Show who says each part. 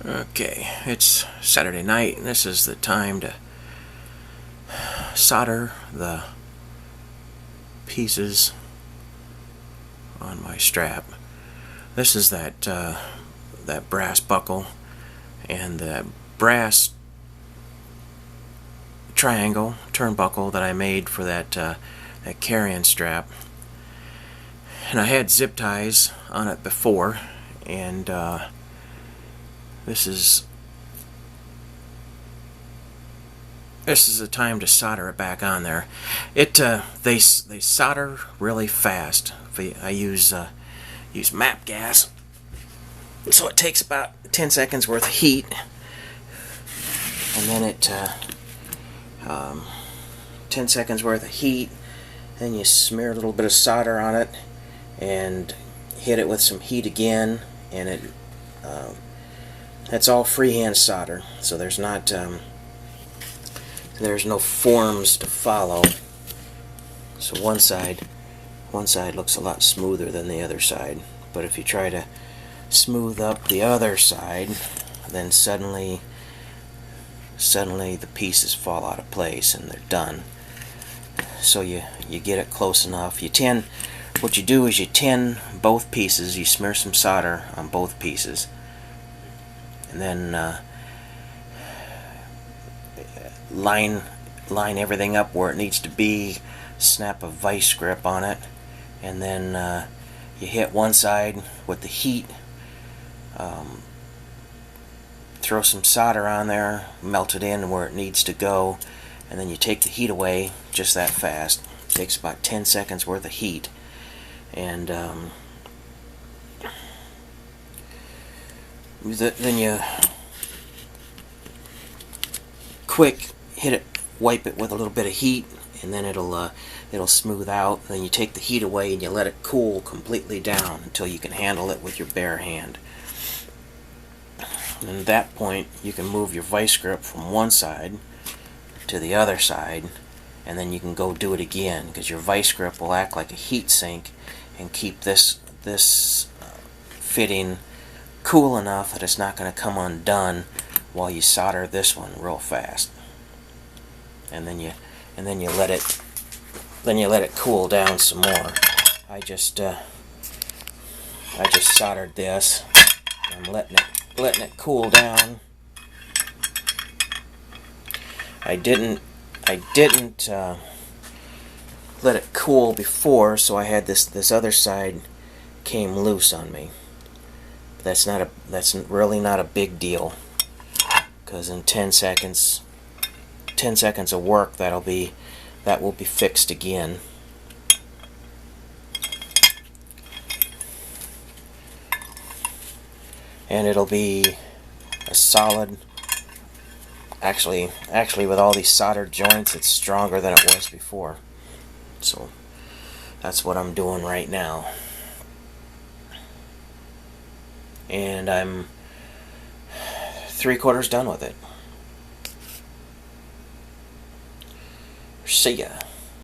Speaker 1: Okay, it's Saturday night and this is the time to solder the pieces on my strap. This is that brass buckle and the brass triangle turnbuckle that I made for that carrying strap. And I had zip ties on it before, and this is the time to solder it back on there. They solder really fast. I use MAP gas, so it takes about 10 seconds worth of heat, and then 10 seconds worth of heat. Then you smear a little bit of solder on it and hit it with some heat again, and that's all freehand solder. So there's no forms to follow. So one side looks a lot smoother than the other side. But if you try to smooth up the other side, then suddenly the pieces fall out of place and they're done. So you get it close enough. What you do is you tin both pieces. You smear some solder on both pieces, and then line everything up where it needs to be. Snap a vice grip on it, and then you hit one side with the heat. Throw some solder on there, melt it in where it needs to go, and then you take the heat away just that fast. It takes about 10 seconds worth of heat, and then you quick hit it, wipe it with a little bit of heat, and then it'll smooth out. Then you take the heat away and you let it cool completely down until you can handle it with your bare hand. And at that point you can move your vice grip from one side to the other side, and then you can go do it again, because your vice grip will act like a heat sink and keep this fitting cool enough that it's not going to come undone while you solder this one real fast. And then you let it cool down some more. I just soldered this. I'm letting it cool down. I didn't let it cool before, so I had this other side came loose on me. That's really not a big deal, because in 10 seconds of work that will be fixed again. And it'll be a solid, actually with all these soldered joints, it's stronger than it was before. So that's what I'm doing right now. And I'm 3/4 done with it. See ya.